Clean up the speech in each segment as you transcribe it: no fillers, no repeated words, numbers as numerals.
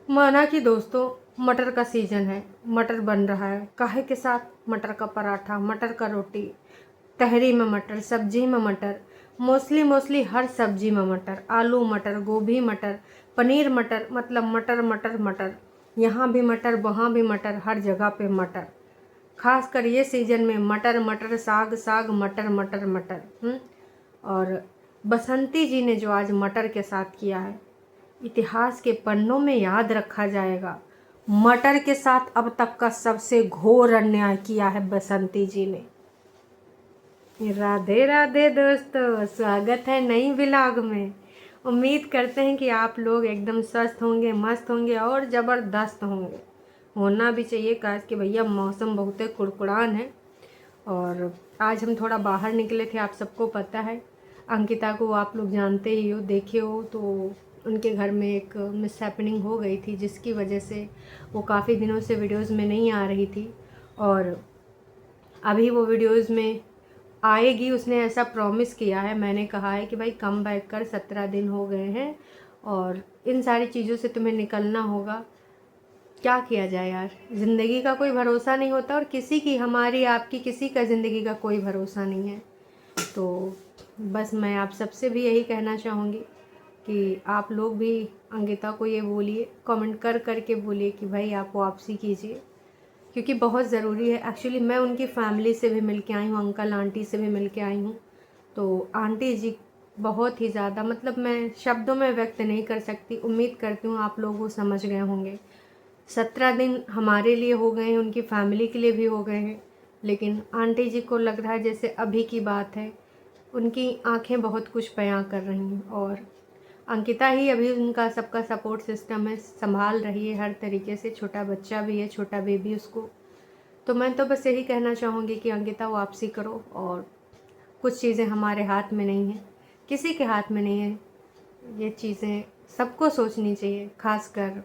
माना कि दोस्तों मटर का सीज़न है, मटर बन रहा है, काहे के साथ? मटर का पराठा, मटर का रोटी, तहरी में मटर, सब्जी में मटर, मोस्टली मोस्टली हर सब्जी में मटर, आलू मटर, गोभी मटर, पनीर मटर, मतलब मटर मटर मटर। यहाँ भी मटर, वहाँ भी मटर, हर जगह पे मटर। खासकर ये सीज़न में मटर मटर, साग साग, मटर मटर मटर। और बसंती जी ने जो आज मटर के साथ किया है, इतिहास के पन्नों में याद रखा जाएगा। मटर के साथ अब तक का सबसे घोर अन्याय किया है बसंती जी ने। राधे राधे दोस्तों, स्वागत है नई व्लॉग में। उम्मीद करते हैं कि आप लोग एकदम स्वस्थ होंगे, मस्त होंगे और ज़बरदस्त होंगे। होना भी चाहिए, काश कि भैया मौसम बहुत कुड़कुड़ान है। और आज हम थोड़ा बाहर निकले थे, आप सबको पता है। अंकिता को आप लोग जानते ही हो, देखे हो तो उनके घर में एक मिस हैपनिंग हो गई थी, जिसकी वजह से वो काफ़ी दिनों से वीडियोस में नहीं आ रही थी। और अभी वो वीडियोस में आएगी, उसने ऐसा प्रॉमिस किया है। मैंने कहा है कि भाई कम बैक कर, 17 दिन हो गए हैं और इन सारी चीज़ों से तुम्हें निकलना होगा। क्या किया जाए यार, ज़िंदगी का कोई भरोसा नहीं होता और किसी की, हमारी आपकी किसी का ज़िंदगी का कोई भरोसा नहीं है। तो बस मैं आप सबसे भी यही कहना चाहूँगी कि आप लोग भी अंकिता को ये बोलिए, कमेंट कर कर के बोलिए कि भाई आप वापसी कीजिए, क्योंकि बहुत ज़रूरी है। एक्चुअली मैं उनकी फैमिली से भी मिल के आई हूँ, अंकल आंटी से भी मिल के आई हूँ। तो आंटी जी बहुत ही ज़्यादा, मतलब मैं शब्दों में व्यक्त नहीं कर सकती। उम्मीद करती हूँ आप लोग वो समझ गए होंगे। 17 दिन हमारे लिए हो गए हैं, उनकी फैमिली के लिए भी हो गए हैं, लेकिन आंटी जी को लग रहा है जैसे अभी की बात है। उनकी आंखें बहुत कुछ बयां कर रही हैं और अंकिता ही अभी उनका सबका सपोर्ट सिस्टम है, संभाल रही है हर तरीके से। छोटा बच्चा भी है, छोटा बेबी उसको। तो मैं तो बस यही कहना चाहूँगी कि अंकिता वापसी करो। और कुछ चीज़ें हमारे हाथ में नहीं हैं, किसी के हाथ में नहीं है। ये चीज़ें सबको सोचनी चाहिए, खासकर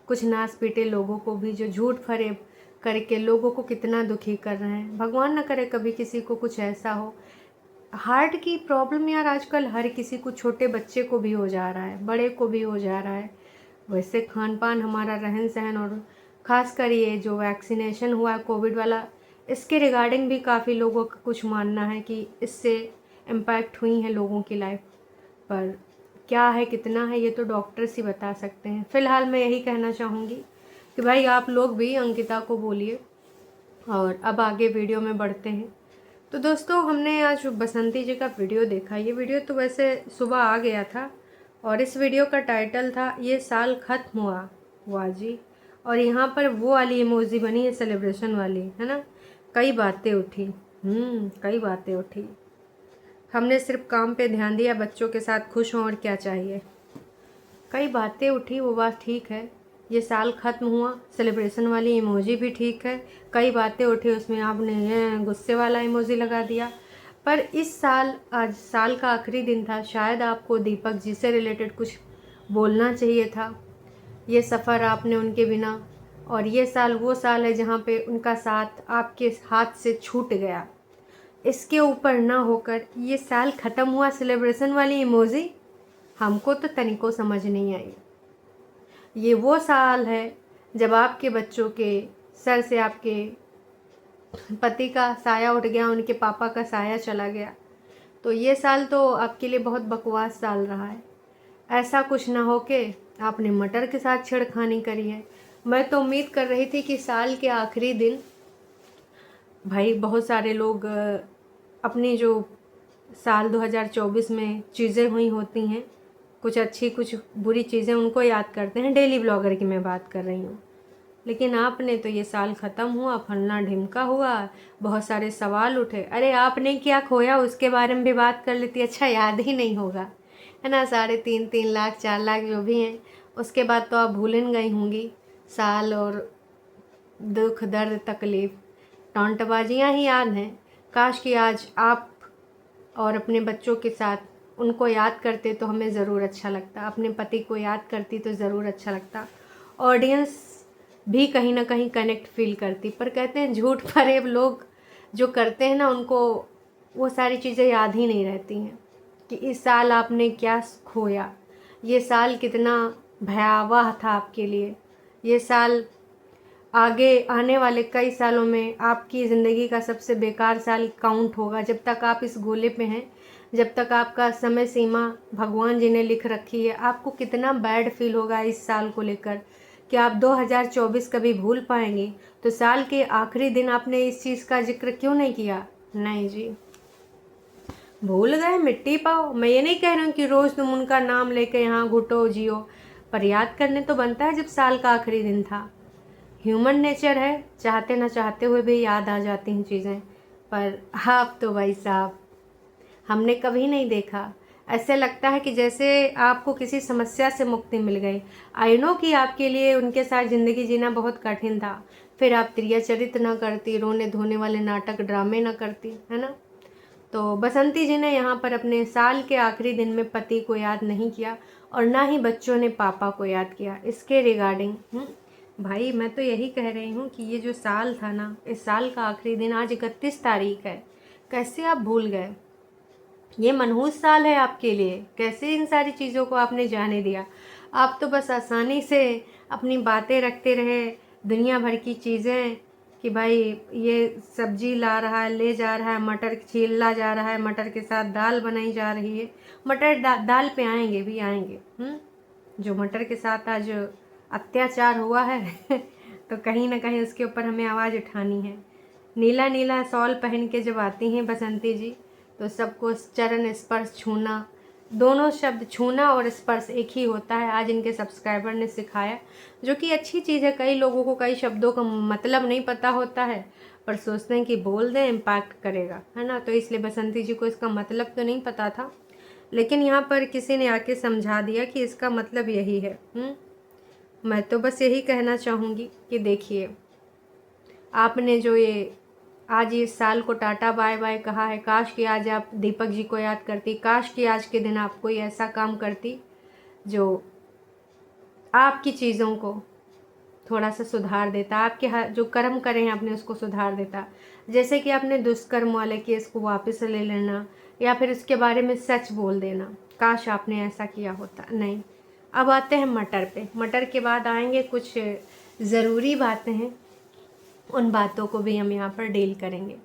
कुछ नास पीटे लोगों को भी, जो झूठ फरेब करके लोगों को कितना दुखी कर रहे हैं। भगवान ना करे कभी किसी को कुछ ऐसा हो। हार्ट की प्रॉब्लम यार आजकल हर किसी को, छोटे बच्चे को भी हो जा रहा है, बड़े को भी हो जा रहा है। वैसे खान पान, हमारा रहन सहन, और ख़ासकर ये जो वैक्सीनेशन हुआ है कोविड वाला, इसके रिगार्डिंग भी काफ़ी लोगों का कुछ मानना है कि इससे इम्पैक्ट हुई है लोगों की लाइफ पर। क्या है, कितना है, ये तो डॉक्टर्स ही बता सकते हैं। फ़िलहाल मैं यही कहना चाहूँगी कि भाई आप लोग भी अंकिता को बोलिए। और अब आगे वीडियो में बढ़ते हैं। तो दोस्तों, हमने आज बसंती जी का वीडियो देखा। ये वीडियो तो वैसे सुबह आ गया था और इस वीडियो का टाइटल था ये साल ख़त्म हुआ। वाह जी। और यहाँ पर वो वाली इमोजी बनी है, सेलिब्रेशन वाली, है ना। कई बातें उठी, कई बातें उठी। हमने सिर्फ काम पे ध्यान दिया, बच्चों के साथ खुश हों और क्या चाहिए। कई बातें उठी, वो बात ठीक है। ये साल ख़त्म हुआ, सेलिब्रेशन वाली इमोजी भी ठीक है। कई बातें उठी, उसमें आपने ये गुस्से वाला इमोजी लगा दिया। पर इस साल, आज साल का आखिरी दिन था, शायद आपको दीपक जी से रिलेटेड कुछ बोलना चाहिए था। ये सफ़र आपने उनके बिना, और ये साल वो साल है जहाँ पे उनका साथ आपके हाथ से छूट गया। इसके ऊपर ना होकर ये साल ख़त्म हुआ, सेलिब्रेशन वाली इमोजी हमको तो तनिको समझ नहीं आई। ये वो साल है जब आपके बच्चों के सर से आपके पति का साया उठ गया, उनके पापा का साया चला गया। तो ये साल तो आपके लिए बहुत बकवास साल रहा है। ऐसा कुछ ना हो के आपने मटर के साथ छेड़खानी करी है। मैं तो उम्मीद कर रही थी कि साल के आखिरी दिन भाई बहुत सारे लोग अपनी जो साल 2024 में चीज़ें हुई होती हैं, कुछ अच्छी कुछ बुरी चीज़ें, उनको याद करते हैं। डेली ब्लॉगर की मैं बात कर रही हूँ। लेकिन आपने तो ये साल ख़त्म हुआ, फलना ढिमका हुआ, बहुत सारे सवाल उठे। अरे आपने क्या खोया उसके बारे में भी बात कर लेती। अच्छा, याद ही नहीं होगा, है ना। 3.5 लाख 4 लाख जो भी हैं, उसके बाद तो आप भूलन गई होंगी साल और दुख दर्द तकलीफ़, टॉन्टबाजियाँ ही याद हैं। काश कि आज आप और अपने बच्चों के साथ उनको याद करते तो हमें ज़रूर अच्छा लगता। अपने पति को याद करती तो ज़रूर अच्छा लगता। ऑडियंस भी कहीं ना कहीं कनेक्ट फील करती। पर कहते हैं झूठ फरेब लोग जो करते हैं ना, उनको वो सारी चीज़ें याद ही नहीं रहती हैं कि इस साल आपने क्या खोया, ये साल कितना भयावह था आपके लिए। ये साल आगे आने वाले कई सालों में आपकी ज़िंदगी का सबसे बेकार साल काउंट होगा। जब तक आप इस गोले पे हैं, जब तक आपका समय सीमा भगवान जी ने लिख रखी है, आपको कितना बैड फील होगा इस साल को लेकर कि आप 2024 कभी भूल पाएंगे। तो साल के आखिरी दिन आपने इस चीज़ का जिक्र क्यों नहीं किया? नहीं जी, भूल गए, मिट्टी पाओ। मैं ये नहीं कह रही हूँ कि रोज़ तुम उनका नाम लेके यहाँ घुटो जियो, पर याद करने तो बनता है जब साल का आखिरी दिन था। ह्यूमन नेचर है, चाहते ना चाहते हुए भी याद आ जाती हैं चीज़ें। पर आप तो भाई साहब, हमने कभी नहीं देखा। ऐसे लगता है कि जैसे आपको किसी समस्या से मुक्ति मिल गई। आई नो कि आपके लिए उनके साथ ज़िंदगी जीना बहुत कठिन था, फिर आप त्रिया चरित्र ना करती, रोने धोने वाले नाटक ड्रामे ना करती, है ना। तो बसंती जी ने यहाँ पर अपने साल के आखिरी दिन में पति को याद नहीं किया और ना ही बच्चों ने पापा को याद किया इसके रिगार्डिंग। भाई मैं तो यही कह रही हूँ कि ये जो साल था ना, इस साल का आखिरी दिन आज 31 तारीख है, कैसे आप भूल गए? ये मनहूस साल है आपके लिए, कैसे इन सारी चीज़ों को आपने जाने दिया? आप तो बस आसानी से अपनी बातें रखते रहे, दुनिया भर की चीज़ें कि भाई ये सब्जी ला रहा है, ले जा रहा है, मटर छीला जा रहा है, मटर के साथ दाल बनाई जा रही है। मटर दाल पे आएंगे भी आएंगे। जो मटर के साथ आज अत्याचार हुआ है तो कहीं ना कहीं उसके ऊपर हमें आवाज़ उठानी है। नीला नीला शॉल पहन के जब आती हैं बसंती जी, तो सबको चरण स्पर्श छूना, दोनों शब्द छूना और स्पर्श एक ही होता है, आज इनके सब्सक्राइबर ने सिखाया, जो कि अच्छी चीज़ है। कई लोगों को कई शब्दों का मतलब नहीं पता होता है, पर सोचते हैं कि बोल दें इम्पैक्ट करेगा, है ना। तो इसलिए बसंती जी को इसका मतलब तो नहीं पता था, लेकिन यहाँ पर किसी ने आके समझा दिया कि इसका मतलब यही है। मैं तो बस यही कहना चाहूँगी कि देखिए, आपने जो ये आज इस साल को टाटा बाय बाय कहा है, काश कि आज आप दीपक जी को याद करती, काश कि आज के दिन आप कोई ऐसा काम करती जो आपकी चीज़ों को थोड़ा सा सुधार देता, आपके जो कर्म करे हैं आपने उसको सुधार देता। जैसे कि आपने दुष्कर्म वाले केस को वापस ले लेना या फिर उसके बारे में सच बोल देना, काश आपने ऐसा किया होता। नहीं। अब आते हैं मटर पे। मटर के बाद आएंगे कुछ ज़रूरी बातें हैं, उन बातों को भी हम यहाँ पर डील करेंगे।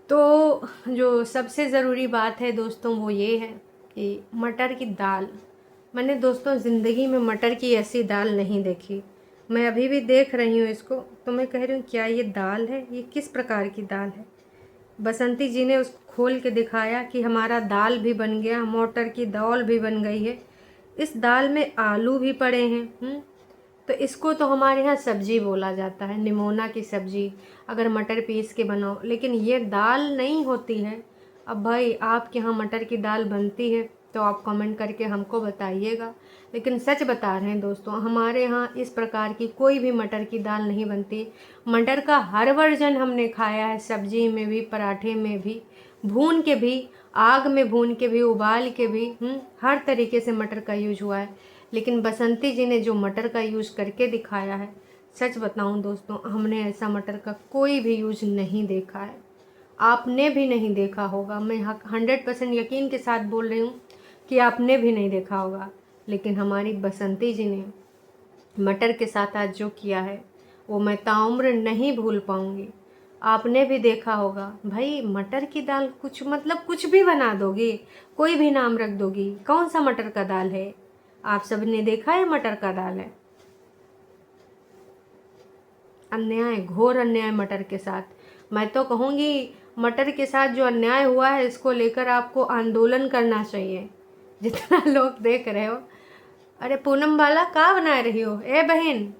तो जो सबसे ज़रूरी बात है दोस्तों वो ये है कि मटर की दाल, मैंने दोस्तों ज़िंदगी में मटर की ऐसी दाल नहीं देखी। मैं अभी भी देख रही हूँ इसको, तो मैं कह रही हूँ क्या ये दाल है? ये किस प्रकार की दाल है? बसंती जी ने उसको खोल के दिखाया कि हमारा दाल भी बन गया, मटर की दाल भी बन गई है। इस दाल में आलू भी पड़े हैं। तो इसको तो हमारे यहाँ सब्जी बोला जाता है, निमोना की सब्जी, अगर मटर पीस के बनाओ, लेकिन ये दाल नहीं होती है। अब भाई आपके यहाँ मटर की दाल बनती है तो आप कमेंट करके हमको बताइएगा, लेकिन सच बता रहे हैं दोस्तों, हमारे यहाँ इस प्रकार की कोई भी मटर की दाल नहीं बनती। मटर का हर वर्जन हमने खाया है, सब्जी में भी, पराठे में भी, भून के भी, आग में भून के भी, उबाल के भी, हर तरीके से मटर का यूज हुआ है। लेकिन बसंती जी ने जो मटर का यूज़ करके दिखाया है, सच बताऊं दोस्तों, हमने ऐसा मटर का कोई भी यूज नहीं देखा है, आपने भी नहीं देखा होगा। मैं 100% यकीन के साथ बोल रही हूँ कि आपने भी नहीं देखा होगा। लेकिन हमारी बसंती जी ने मटर के साथ आज जो किया है वो मैं ताउम्र नहीं भूल पाऊँगी। आपने भी देखा होगा भाई, मटर की दाल कुछ मतलब कुछ भी बना दोगी, कोई भी नाम रख दोगी, कौन सा मटर का दाल है? आप सब ने देखा है मटर का दाल है। अन्याय, घोर अन्याय मटर के साथ। मैं तो कहूँगी मटर के साथ जो अन्याय हुआ है इसको लेकर आपको आंदोलन करना चाहिए, जितना लोग देख रहे हो। अरे पूनम वाला क्या बना रही हो ए बहन?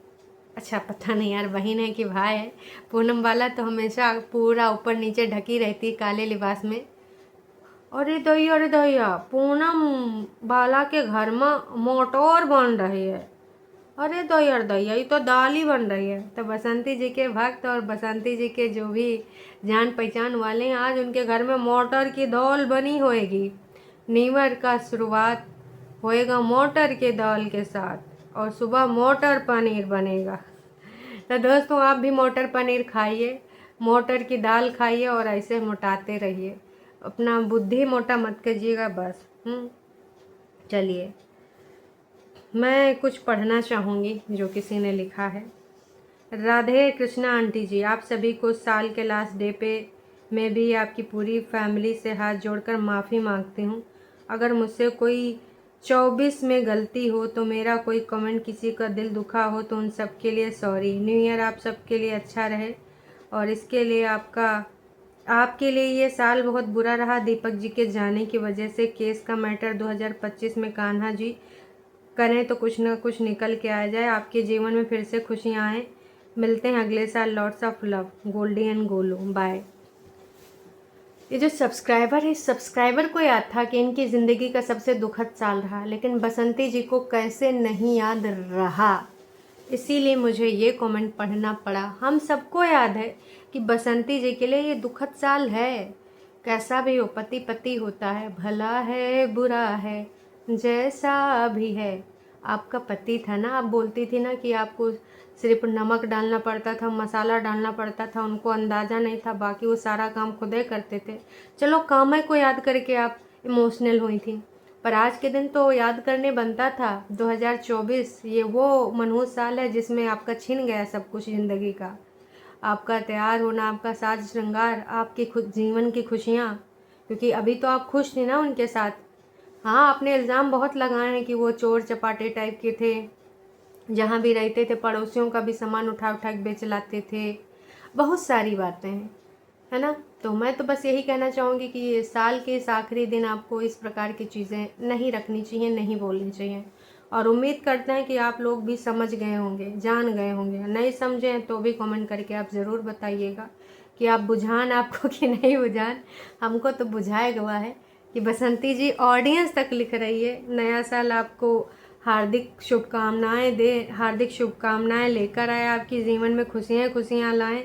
अच्छा पता नहीं यार बहन है कि भाई है। पूनम वाला तो हमेशा पूरा ऊपर नीचे ढकी रहती काले लिबास में। अरे दैया, पूनम बाला के घर में मोटर बन रही है। अरे दैया, ये तो दाल ही बन रही है। तो बसंती जी के भक्त और बसंती जी के जो भी जान पहचान वाले हैं, आज उनके घर में मोटर की दाल बनी होएगी। नीवर का शुरुआत होएगा मोटर के दाल के साथ और सुबह मोटर पनीर बनेगा। तो दोस्तों आप भी मोटर पनीर खाइए, मोटर की दाल खाइए और ऐसे मोटाते रहिए। अपना बुद्धि मोटा मत कीजिएगा बस। चलिए, मैं कुछ पढ़ना चाहूँगी जो किसी ने लिखा है। राधे कृष्णा आंटी जी, आप सभी को साल के लास्ट डे पे मैं भी आपकी पूरी फैमिली से हाथ जोड़कर माफ़ी मांगती हूँ। अगर मुझसे कोई 24 में गलती हो तो मेरा कोई कमेंट किसी का दिल दुखा हो तो उन सब के लिए सॉरी। न्यू ईयर आप सबके लिए अच्छा रहे और इसके लिए आपके लिए ये साल बहुत बुरा रहा। दीपक जी के जाने की वजह से केस का मैटर 2025 में कान्हा जी करें तो कुछ ना कुछ निकल के आ जाए, आपके जीवन में फिर से खुशियाँ आएँ। मिलते हैं अगले साल। Lots of love, Goldie and Golu, bye. ये जो सब्सक्राइबर है, इस सब्सक्राइबर को याद था कि इनकी ज़िंदगी का सबसे दुखद साल रहा, लेकिन बसंती जी को कैसे नहीं याद रहा, इसीलिए मुझे ये कमेंट पढ़ना पड़ा। हम सबको याद है कि बसंती जी के लिए ये दुखद साल है। कैसा भी हो, पति पति होता है, भला है बुरा है जैसा भी है। आपका पति था ना, आप बोलती थी ना कि आपको सिर्फ नमक डालना पड़ता था, मसाला डालना पड़ता था, उनको अंदाज़ा नहीं था, बाकी वो सारा काम खुद ही करते थे। चलो कामय को याद करके आप इमोशनल हुई थी, पर आज के दिन तो याद करने बनता था। 2024 ये वो मनहूस साल है जिसमें आपका छिन गया सब कुछ ज़िंदगी का। आपका तैयार होना, आपका साज श्रृंगार, आपकी खुद जीवन की खुशियाँ, क्योंकि अभी तो आप खुश थी ना उनके साथ। हाँ, आपने इल्ज़ाम बहुत लगाए हैं कि वो चोर चपाटे टाइप के थे, जहाँ भी रहते थे पड़ोसियों का भी सामान उठा उठा के बेच लाते थे, बहुत सारी बातें हैं, है ना। तो मैं तो बस यही कहना चाहूँगी कि ये साल के इस आखिरी दिन आपको इस प्रकार की चीज़ें नहीं रखनी चाहिए, नहीं बोलनी चाहिए। और उम्मीद करते हैं कि आप लोग भी समझ गए होंगे, जान गए होंगे। नहीं समझें तो भी कमेंट करके आप ज़रूर बताइएगा कि आप बुझान आपको कि नहीं बुझान। हमको तो बुझाया गया है कि बसंती जी ऑडियंस तक लिख रही है, नया साल आपको हार्दिक शुभकामनाएं दे, हार्दिक शुभकामनाएं लेकर आए, आपके जीवन में खुशियाँ खुशियाँ लाएं।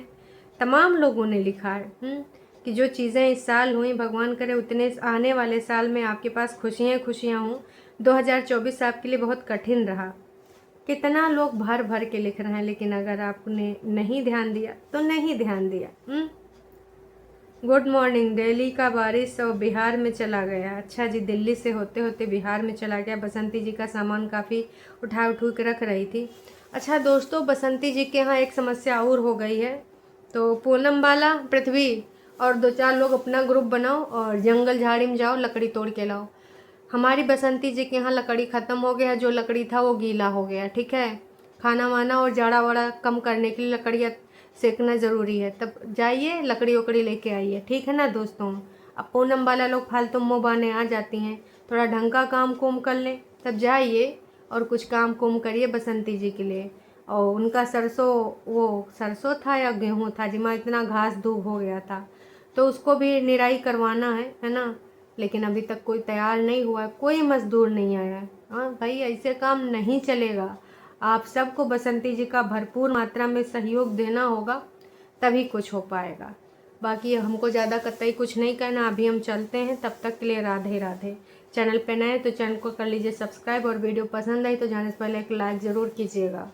तमाम लोगों ने लिखा है कि जो चीज़ें इस साल हुई, भगवान करे उतने आने वाले साल में आपके पास खुशियाँ खुशियाँ हों। 2024 आपके लिए बहुत कठिन रहा। कितना लोग भर भर के लिख रहे हैं, लेकिन अगर आपने नहीं ध्यान दिया तो नहीं ध्यान दिया। Good morning. दिल्ली का बारिश और बिहार में चला गया। अच्छा जी, दिल्ली से होते होते बिहार में चला गया। बसंती जी का सामान काफ़ी उठा के रख रही थी। अच्छा दोस्तों, बसंती जी के यहाँ एक समस्या और हो गई है। तो पूनम बाला, पृथ्वी और 2-4 लोग अपना ग्रुप बनाओ और जंगल झाड़ी में जाओ, लकड़ी तोड़ के लाओ। हमारी बसंती जी के यहाँ लकड़ी ख़त्म हो गया, जो लकड़ी था वो गीला हो गया, ठीक है। खाना वाना और जाड़ा वाड़ा कम करने के लिए लकड़ियाँ सेकना ज़रूरी है। तब जाइए लकड़ी वकड़ी लेके आइए, ठीक है ना दोस्तों। अब पूनम वाला लोग फालतू मुँह बहाने आ जाती हैं, थोड़ा ढंग का काम कुम कर लें, तब जाइए और कुछ काम कुम करिए बसंती जी के लिए। और उनका सरसों था या गेहूँ था जिसमें इतना घास धूप हो गया था, तो उसको भी निराई करवाना है ना। लेकिन अभी तक कोई तैयार नहीं हुआ है, कोई मज़दूर नहीं आया है। हाँ भाई, ऐसे काम नहीं चलेगा। आप सबको बसंती जी का भरपूर मात्रा में सहयोग देना होगा, तभी कुछ हो पाएगा। बाकी हमको ज़्यादा कतई कुछ नहीं करना, अभी हम चलते हैं। तब तक के लिए राधे राधे। चैनल पे नए तो चैनल को कर लीजिए सब्सक्राइब, और वीडियो पसंद आई तो जाने से पहले एक लाइक ज़रूर कीजिएगा।